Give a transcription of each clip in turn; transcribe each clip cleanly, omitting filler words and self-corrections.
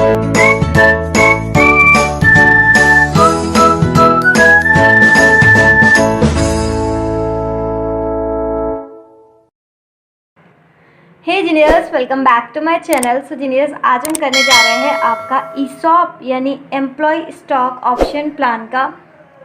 Hey geniuses, welcome back to my channel. So geniuses, आज हम करने जा रहे हैं आपका ईसॉप यानी एम्प्लॉय स्टॉक ऑप्शन प्लान का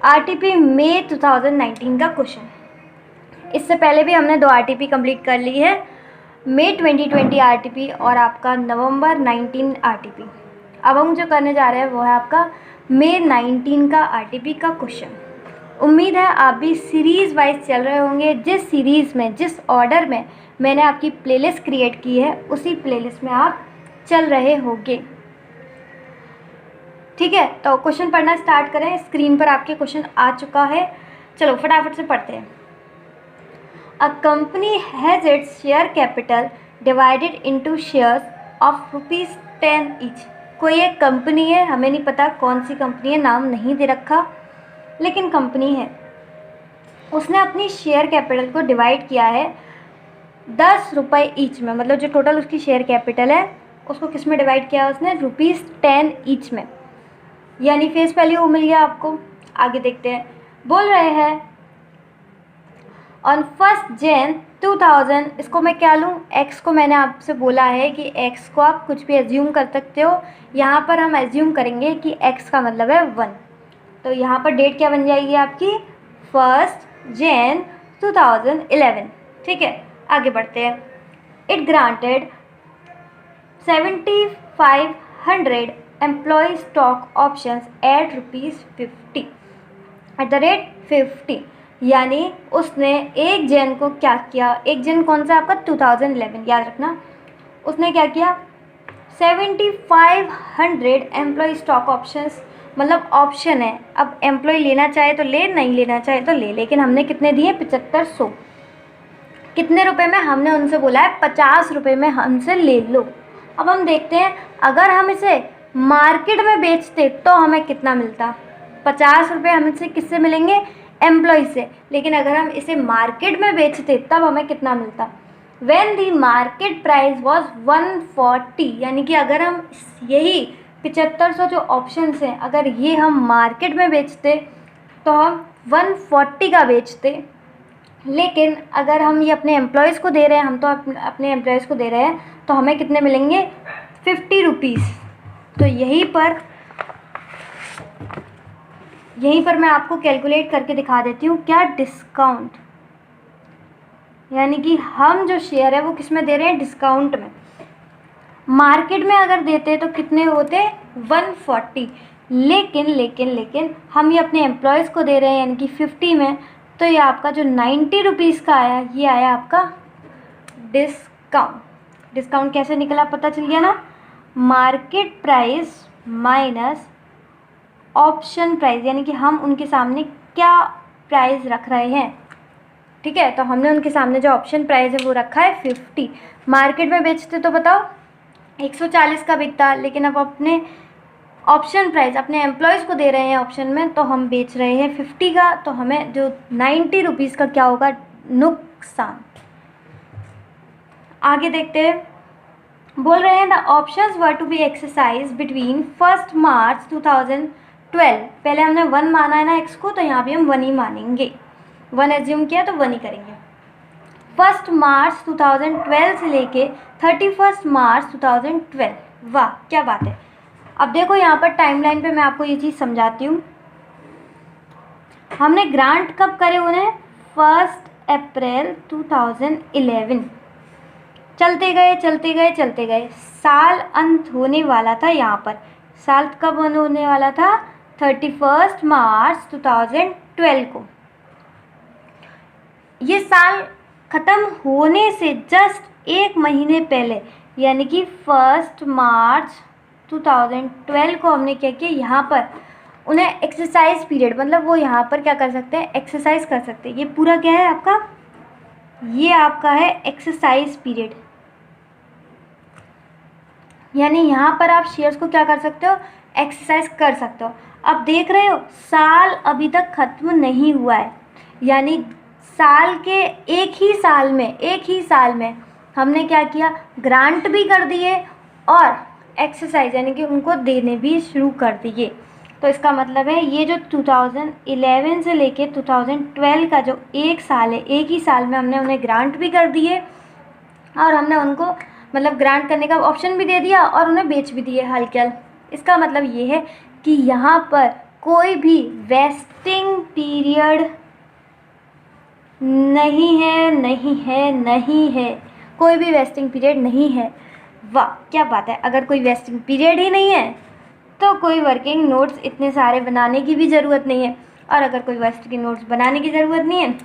आरटीपी मई 2019 का क्वेश्चन। इससे पहले भी हमने 2 आरटीपी कंप्लीट कर ली है, मई 2020 आरटीपी और आपका नवंबर 19 आरटीपी। अब हम जो करने जा रहे हैं वो है आपका मई 19 का आरटीपी का क्वेश्चन। उम्मीद है आप भी सीरीज़ वाइज चल रहे होंगे। जिस सीरीज़ में, जिस ऑर्डर में मैंने आपकी प्लेलिस्ट क्रिएट की है उसी प्लेलिस्ट में आप चल रहे होंगे। ठीक है, तो क्वेश्चन पढ़ना स्टार्ट करें। स्क्रीन पर आपके क्वेश्चन आ चुका है, चलो फटाफट से पढ़ते हैं। A company has its share capital divided into shares of ₹10 each. कोई एक कंपनी है, हमें नहीं पता कौन सी कंपनी है, नाम नहीं दे रखा, लेकिन कंपनी है। उसने अपनी शेयर कैपिटल को डिवाइड किया है ₹10 ईच में, मतलब जो टोटल उसकी शेयर कैपिटल है उसको किस में डिवाइड किया है उसने? ₹10 ईच में, यानी फेस वैल्यू मिल गया आपको। आगे देखते हैं, बोल रहे हैं ऑन 1 जनवरी 2000। इसको मैं क्या लूँ? एक्स को मैंने आपसे बोला है कि एक्स को आप कुछ भी एज्यूम कर सकते हो। यहाँ पर हम एज्यूम करेंगे कि एक्स का मतलब है 1, तो यहाँ पर डेट क्या बन जाएगी आपकी? 1 जनवरी 2011। ठीक है, आगे बढ़ते हैं। It granted 7500 employee stock options at ₹50 @50, यानी उसने 1 जन को क्या किया? 1 जन कौन सा? आपका 2011, याद रखना। उसने क्या किया? 7500 एम्प्लॉय स्टॉक ऑप्शंस, मतलब ऑप्शन है। अब एम्प्लॉय लेना चाहे तो ले, नहीं लेना चाहे तो ले, लेकिन हमने कितने दिए? 7500। कितने रुपए में? हमने उनसे बोला है ₹50 में हमसे ले लो। अब हम देखते हैं, अगर हम इसे मार्केट में बेचते तो हमें कितना मिलता? ₹50 हमसे किससे मिलेंगे? एम्प्लॉय से। लेकिन अगर हम इसे मार्केट में बेचते तब हमें कितना मिलता? When the market price was 140, यानी कि अगर हम यही 7500 जो ऑप्शंस हैं, अगर ये हम मार्केट में बेचते तो हम 140 का बेचते। लेकिन अगर हम ये अपने एम्प्लॉयज़ को दे रहे हैं, हम तो अपने एम्प्लॉयज़ को दे रहे हैं, तो हमें कितने मिलेंगे? ₹50। तो यहीं पर मैं आपको कैलकुलेट करके दिखा देती हूँ क्या डिस्काउंट, यानी कि हम जो शेयर है वो किस में दे रहे हैं? डिस्काउंट में। मार्केट में अगर देते तो कितने होते? 140। लेकिन हम ये अपने एम्प्लॉयज़ को दे रहे हैं यानी कि 50 में, तो ये आपका जो ₹90 का आया, ये आया आपका डिस्काउंट। डिस्काउंट कैसे निकला पता चल गया ना? Market price minus option price, यानी कि हम उनके सामने क्या प्राइस रख रहे हैं। ठीक है, तो हमने उनके सामने जो ऑप्शन प्राइस है वो रखा है 50। मार्केट में बेचते तो बताओ 140 का बिकता, लेकिन अब अपने ऑप्शन प्राइस अपने एम्प्लॉयज़ को दे रहे हैं ऑप्शन में, तो हम बेच रहे हैं 50 का, तो हमें जो ₹90 का क्या होगा? नुकसान। आगे देखते हैं, बोल रहे हैं the options were to be exercise between 1 March 2012। पहले हमने 1 माना है ना एक्स को, तो यहाँ भी हम 1 ही मानेंगे। 1 एज्यूम किया तो 1 ही करेंगे। 1 मार्च 2012 से लेके 31 मार्च 2012। वाह, क्या बात है। अब देखो यहाँ पर टाइमलाइन पे मैं आपको ये चीज़ समझाती हूँ। हमने ग्रांट कब करे उन्हें? 1 अप्रैल 2011। चलते गए, साल अंत होने वाला था। यहाँ पर साल कब होने वाला था? 31 मार्च 2012 को। ये साल ख़त्म होने से जस्ट 1 महीने पहले, यानी कि 1 मार्च 2012 को हमने क्या किया? यहाँ पर उन्हें एक्सरसाइज पीरियड, मतलब वो यहाँ पर क्या कर सकते हैं? एक्सरसाइज कर सकते हैं। ये पूरा क्या है आपका? ये आपका है एक्सरसाइज पीरियड, यानी यहाँ पर आप शेयर्स को क्या कर सकते हो? एक्सरसाइज कर सकते हो। अब देख रहे हो साल अभी तक ख़त्म नहीं हुआ है, यानी साल के एक ही साल में हमने क्या किया? ग्रांट भी कर दिए और एक्सरसाइज यानी कि उनको देने भी शुरू कर दिए। तो इसका मतलब है ये जो 2011 से लेके 2012 का जो एक साल है, एक ही साल में हमने उन्हें ग्रांट भी कर दिए और हमने उनको मतलब ग्रांट करने का ऑप्शन भी दे दिया और उन्हें बेच भी दिए हल्के। इसका मतलब ये है कि यहाँ पर कोई भी वेस्टिंग पीरियड नहीं है, नहीं है, नहीं है, कोई भी वेस्टिंग पीरियड नहीं है। वाह क्या बात है। अगर कोई वेस्टिंग पीरियड ही नहीं है तो कोई वर्किंग नोट्स इतने सारे बनाने की भी ज़रूरत नहीं है। और अगर कोई वर्किंग नोट्स बनाने की ज़रूरत नहीं है,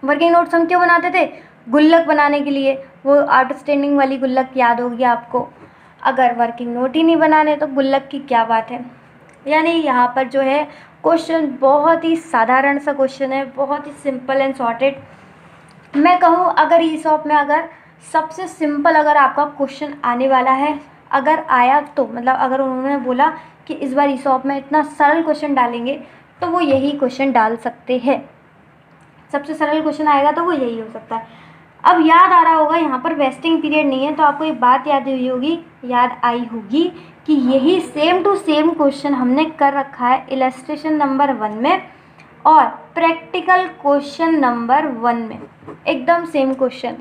वर्किंग नोट्स हम क्यों बनाते थे? गुल्लक बनाने के लिए। वो आउटस्टैंडिंग वाली गुल्लक याद होगी आपको। अगर वर्किंग नोट ही नहीं बनाने तो गुल्लक की क्या बात है। यानी यहाँ पर जो है क्वेश्चन बहुत ही साधारण सा क्वेश्चन है, बहुत ही सिंपल एंड सॉर्टेड। मैं कहूँ अगर ईसॉप में अगर सबसे सिंपल अगर आपका क्वेश्चन आने वाला है, अगर आया तो मतलब अगर उन्होंने बोला कि इस बार ईसॉप में इतना सरल क्वेश्चन डालेंगे तो वो यही क्वेश्चन डाल सकते हैं। सबसे सरल क्वेश्चन आएगा तो वो यही हो सकता है। अब याद आ रहा होगा यहाँ पर वेस्टिंग पीरियड नहीं है तो आपको एक बात याद आई होगी कि यही सेम टू सेम क्वेश्चन हमने कर रखा है इलस्ट्रेशन नंबर 1 में और प्रैक्टिकल क्वेश्चन नंबर 1 में। एकदम same question,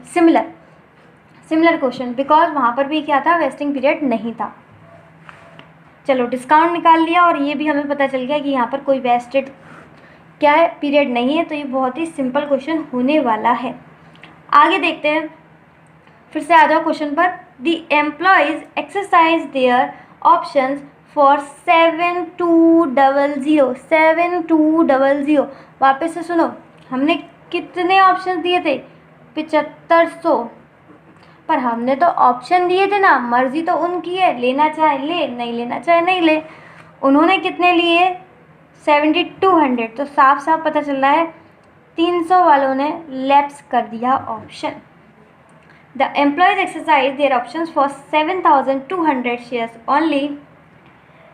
similar question, because वहाँ पर भी क्या था, वेस्टिंग पीरियड नहीं था। चलो डिस्काउंट निकाल लिया और ये भी हमें पता चल गया कि यहाँ पर कोई वेस्टेड क्या है, पीरियड नहीं है। तो ये बहुत ही सिंपल क्वेश्चन होने वाला है। आगे देखते हैं, फिर से आ जाओ क्वेश्चन पर। The employees exercise their options for 7200। वापस से सुनो, हमने कितने ऑप्शन दिए थे? 7500। पर हमने तो ऑप्शन दिए थे ना, मर्जी तो उनकी है, लेना चाहे ले, नहीं लेना चाहे नहीं ले। उन्होंने कितने लिए? 7200। तो साफ साफ पता चल रहा है 300 वालों ने लैप्स कर दिया option. The employees exercise their options for 7200 shares only.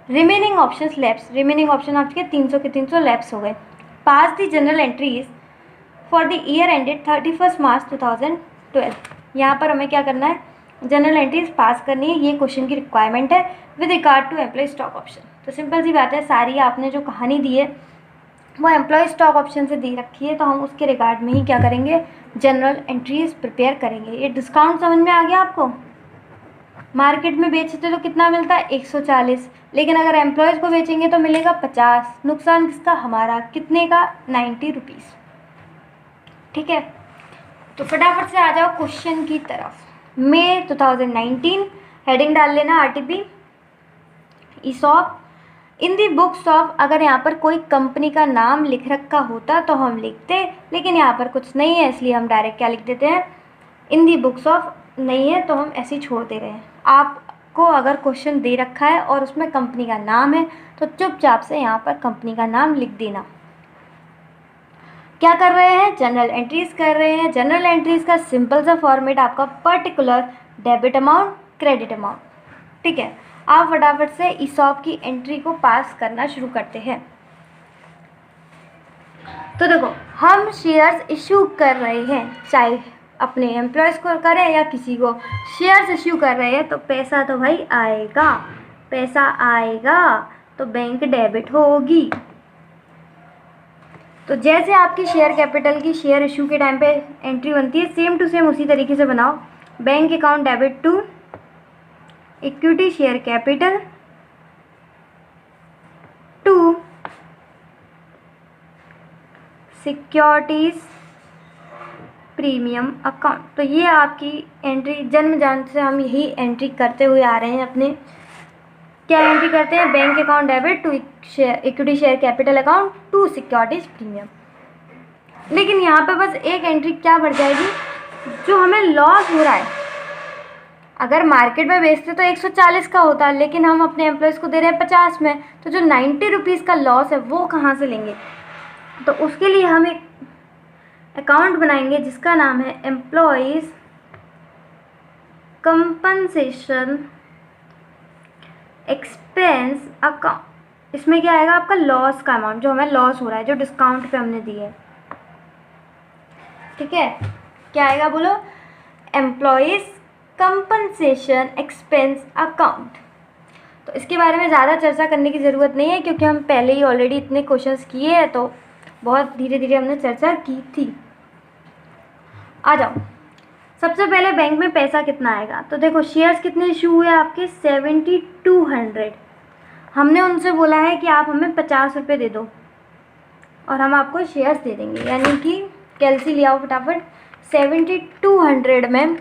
Remaining options lapse. Remaining option आपके 300 के 300 लैप्स हो गए। Pass the general entries for the year ended 31 March 2012। यहाँ पर हमें क्या करना है? जनरल एंट्रीज पास करनी है। ये क्वेश्चन की रिक्वायरमेंट है with regard to employee stock option. तो सिंपल सी बात है, सारी आपने जो कहानी दी है वो एम्प्लॉय स्टॉक ऑप्शन से दे रखी है, तो हम उसके रिगार्ड में ही क्या करेंगे? जनरल एंट्रीज प्रिपेयर करेंगे। ये डिस्काउंट समझ में आ गया आपको? मार्केट में बेचते तो कितना मिलता है? 140, लेकिन अगर एम्प्लॉयज़ को बेचेंगे तो मिलेगा 50। नुकसान किसका? हमारा। कितने का? 90 रुपीज़। ठीक है, तो फटाफट से आ जाओ क्वेश्चन की तरफ। मई 2019 हेडिंग डाल लेना RTP ESOP in the books of. अगर यहाँ पर कोई कंपनी का नाम लिख रखा होता तो हम लिखते, लेकिन यहाँ पर कुछ नहीं है इसलिए हम डायरेक्ट क्या लिख देते हैं? इन दी बुक्स ऑफ। नहीं है तो हम ऐसे ही छोड़ दे रहे हैं। आपको अगर क्वेश्चन दे रखा है और उसमें कंपनी का नाम है तो चुपचाप से यहाँ पर कंपनी का नाम लिख देना। क्या कर रहे हैं? जनरल एंट्रीज कर रहे हैं। जनरल एंट्रीज का सिंपल सा फॉर्मेट आपका particular debit amount, credit amount. ठीक है, आप फटाफट से ईसॉप की एंट्री को पास करना शुरू करते हैं। तो देखो, हम शेयर्स इश्यू कर रहे हैं, चाहे अपने एम्प्लॉयज़ को करें या किसी को शेयर्स इश्यू कर रहे हैं, तो पैसा तो भाई आएगा। पैसा आएगा तो बैंक डेबिट होगी। तो जैसे आपकी शेयर कैपिटल की शेयर इशू के टाइम पे एंट्री बनती है, सेम टू सेम उसी तरीके से बनाओ। Bank account debit to equity share capital to securities premium account. तो ये आपकी एंट्री जन्मजात से हम यही एंट्री करते हुए आ रहे हैं। अपने क्या एंट्री करते हैं? Bank account debit to equity share capital account to securities premium. लेकिन यहाँ पे बस एक एंट्री क्या बढ़ जाएगी? जो हमें लॉस हो रहा है, अगर मार्केट में बेचते तो 140 का होता, लेकिन हम अपने एम्प्लॉयज़ को दे रहे हैं 50 में, तो जो 90 रुपीज़ का लॉस है वो कहाँ से लेंगे? तो उसके लिए हम एक अकाउंट बनाएंगे जिसका नाम है एम्प्लॉयज़ कंपनसेशन एक्सपेंस अकाउंट। इसमें क्या आएगा? आपका लॉस का अमाउंट, जो हमें लॉस हो रहा है, जो डिस्काउंट पे हमने दी है। ठीक है, क्या आएगा बोलो? Employees compensation expense account. तो इसके बारे में ज़्यादा चर्चा करने की ज़रूरत नहीं है, क्योंकि हम पहले ही ऑलरेडी इतने क्वेश्चंस किए हैं, तो बहुत धीरे धीरे हमने चर्चा की थी। आ जाओ, सबसे पहले बैंक में पैसा कितना आएगा। तो देखो शेयर्स कितने इशू हुए आपके, 7200। हमने उनसे बोला है कि आप हमें 50 रुपये दे दो और हम आपको शेयर्स दे देंगे, यानी कि कैलसी ले आओ फटाफट। 7200 में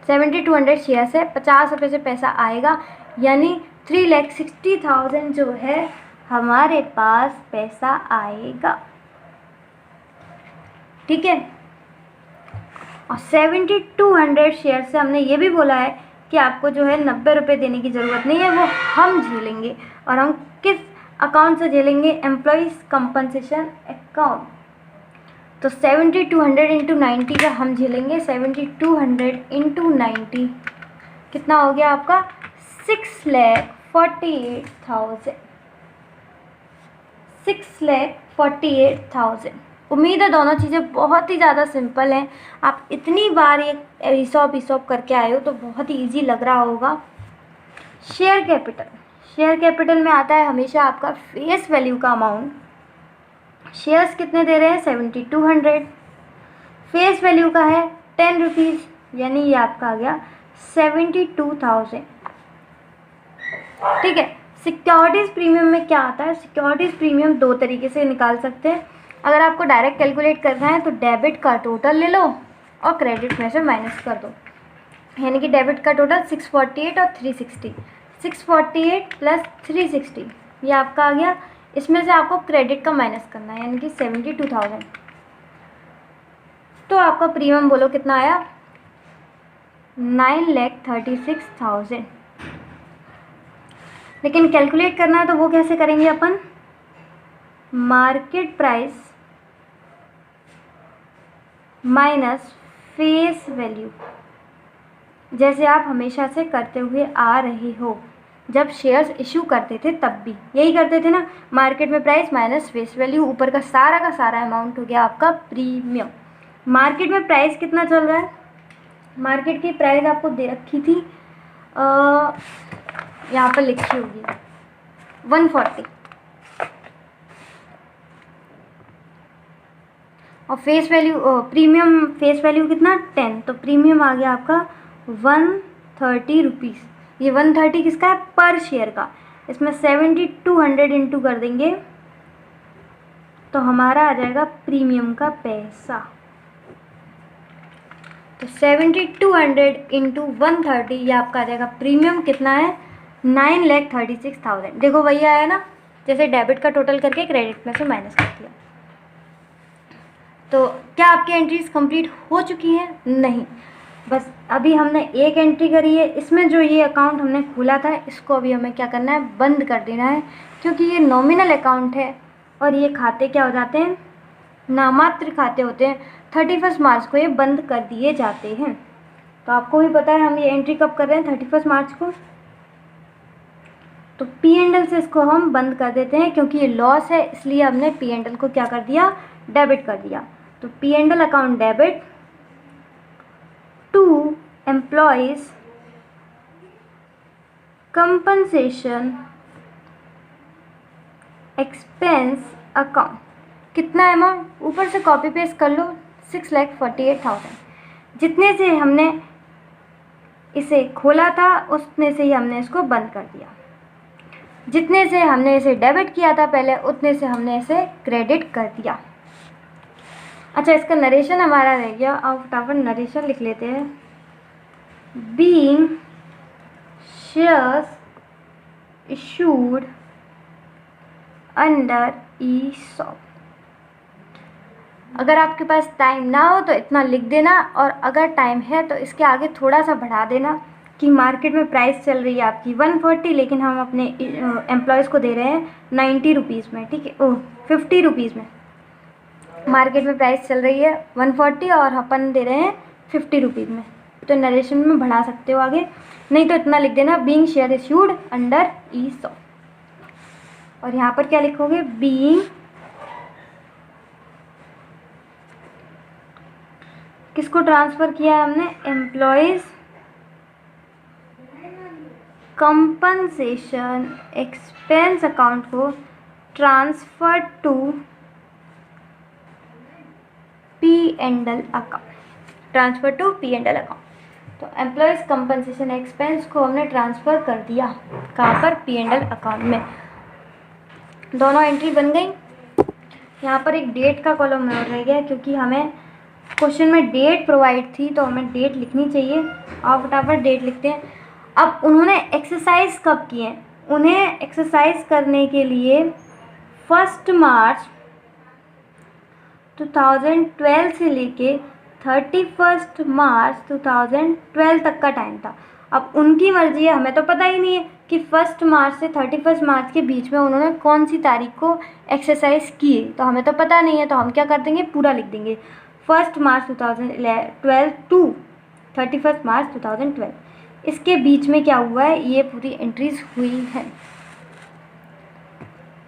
7200 शेयर्स है, 50 रुपये से पैसा आएगा, यानी 3,60,000 जो है हमारे पास पैसा आएगा। ठीक है, और 7200 शेयर से हमने ये भी बोला है कि आपको जो है 90 रुपये देने की ज़रूरत नहीं है, वो हम झेलेंगे। और हम किस अकाउंट से झेलेंगे, एम्प्लॉइज़ कंपनसेशन अकाउंट। तो 7200 इंटू 90 का हम झेलेंगे। 7200 इंटू 90 कितना हो गया आपका, 6,48,000। 6,48,000। उम्मीद है दोनों चीज़ें बहुत ही ज़्यादा सिंपल हैं। आप इतनी बार ये हिसाब करके आए हो तो बहुत ही इजी लग रहा होगा। शेयर कैपिटल, शेयर कैपिटल में आता है हमेशा आपका फेस वैल्यू का अमाउंट। शेयर्स कितने दे रहे हैं, 7200। फेस वैल्यू का है 10 रुपीज़, यानी ये आपका आ गया 72,000। ठीक है, सिक्योरिटीज़ प्रीमियम में क्या आता है, सिक्योरिटीज़ प्रीमियम दो तरीके से निकाल सकते हैं। अगर आपको डायरेक्ट कैलकुलेट करना है तो डेबिट का टोटल ले लो और क्रेडिट में से माइनस कर दो, यानी कि डेबिट का टोटल 648 और 360। 648 प्लस 360 ये आपका आ गया। इसमें से आपको क्रेडिट का माइनस करना है, यानी कि 72,000। तो आपका प्रीमियम बोलो कितना आया, 9,36,000। लेकिन कैलकुलेट करना है तो वो कैसे करेंगे अपन, market price minus face value, जैसे आप हमेशा से करते हुए आ रहे हो। जब शेयर्स इशू करते थे तब भी यही करते थे ना, मार्केट में प्राइस माइनस फेस वैल्यू, ऊपर का सारा अमाउंट हो गया आपका प्रीमियम। मार्केट में प्राइस कितना चल रहा है, मार्केट की प्राइस आपको दे रखी थी, यहाँ पर लिखी होगी 140, और face value premium face value कितना 10, तो प्रीमियम आ गया आपका 130 रुपीज़। ये 130 किसका है, पर शेयर का। इसमें 7200 इंटू कर देंगे तो हमारा आ जाएगा प्रीमियम का पैसा। तो 7200 इंटू 130 ये आपका आ जाएगा प्रीमियम कितना है, 9,36,000। देखो वही आया ना, जैसे डेबिट का टोटल करके क्रेडिट में से माइनस कर दिया। तो क्या आपकी एंट्रीज कंप्लीट हो चुकी हैं, नहीं, बस अभी हमने एक एंट्री करी है। इसमें जो ये अकाउंट हमने खोला था इसको अभी हमें क्या करना है, बंद कर देना है, क्योंकि ये नॉमिनल अकाउंट है और ये खाते क्या हो जाते हैं, नामात्र खाते होते हैं। 31 मार्च को ये बंद कर दिए जाते हैं। तो आपको भी पता है हम ये एंट्री कब कर रहे हैं, 31 मार्च को। तो P&L से इसको हम बंद कर देते हैं, क्योंकि ये लॉस है, इसलिए हमने P&L को क्या कर दिया, डेबिट कर दिया। तो P&L account debit to employees compensation expense account. कितना अमाउंट, ऊपर से कॉपी पेस्ट कर लो, 6,48,000। जितने से हमने इसे खोला था उतने से ही हमने इसको बंद कर दिया। जितने से हमने इसे डेबिट किया था पहले, उतने से हमने इसे क्रेडिट कर दिया। अच्छा, इसका नरेशन हमारा रह गया, अब फटाफट नरेशन लिख लेते हैं। Being shares issued under ESOP। अगर आपके पास टाइम ना हो तो इतना लिख देना, और अगर टाइम है तो इसके आगे थोड़ा सा बढ़ा देना कि मार्केट में प्राइस चल रही है आपकी 140, लेकिन हम अपने एम्प्लॉयज़ को दे रहे हैं 90 रुपीज़ में। ठीक है, 50 रुपीज़ में। मार्केट में प्राइस चल रही है 140 और अपन दे रहे हैं 50 रुपीज़ में। तो नरेशन में बढ़ा सकते हो आगे, नहीं तो इतना लिख देना, being share issued under ESOP। और यहाँ पर क्या लिखोगे, बीइंग किसको ट्रांसफ़र किया है हमने, एम्प्लॉयज़ कंपनसेशन एक्सपेंस अकाउंट को transfer to P&L account, transfer to P&L account. तो एम्प्लॉयज़ कंपनसेशन एक्सपेंस को हमने ट्रांसफ़र कर दिया कहाँ पर, P&L अकाउंट में। दोनों एंट्री बन गई। यहाँ पर एक डेट का कॉलम रह गया क्योंकि हमें क्वेश्चन में डेट प्रोवाइड थी तो हमें डेट लिखनी चाहिए। आप फटाफट डेट लिखते हैं। अब उन्होंने एक्सरसाइज कब किए हैं, उन्हें एक्सरसाइज करने के लिए 1 मार्च 2012 से लेके 31 मार्च 2012 तक का टाइम था। अब उनकी मर्जी है, हमें तो पता ही नहीं है कि 1 मार्च से 31 मार्च के बीच में उन्होंने कौन सी तारीख को एक्सरसाइज की, तो हमें तो पता नहीं है। तो हम क्या कर देंगे, पूरा लिख देंगे 1 मार्च 2012 टू 31 मार्च 2012। इसके बीच में क्या हुआ है, ये पूरी एंट्रीज हुई है।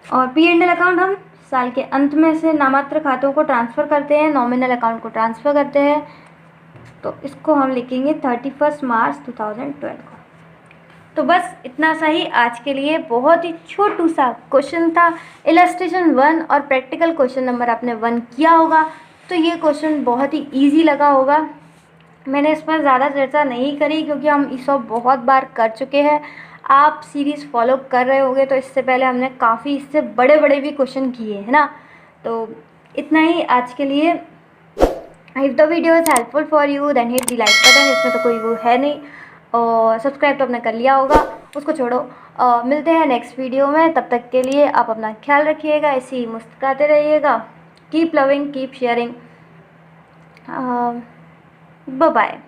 और P&L अकाउंट हम साल के अंत में से नामात्र खातों को ट्रांसफ़र करते हैं, नॉमिनल अकाउंट को ट्रांसफ़र करते हैं। तो इसको हम लिखेंगे 31 मार्च 2012 को। तो बस इतना सा ही आज के लिए। बहुत ही छोटू सा क्वेश्चन था। इलस्ट्रेशन 1 और प्रैक्टिकल क्वेश्चन नंबर आपने 1 किया होगा तो ये क्वेश्चन बहुत ही ईजी लगा होगा। मैंने इस पर ज़्यादा चर्चा नहीं करी क्योंकि हम ESOP बहुत बार कर चुके हैं। आप सीरीज़ फॉलो कर रहे होगे तो इससे पहले हमने काफ़ी इससे बड़े बड़े भी क्वेश्चन किए हैं ना। तो इतना ही आज के लिए। If the video is helpful for you then hit the like button. इसमें तो कोई वो है नहीं। और सब्सक्राइब तो आपने कर लिया होगा, उसको छोड़ो। मिलते हैं नेक्स्ट वीडियो में। तब तक के लिए आप अपना ख्याल रखिएगा, ऐसे ही मुस्कुराते रहिएगा। Keep loving, keep sharing. Bye bye.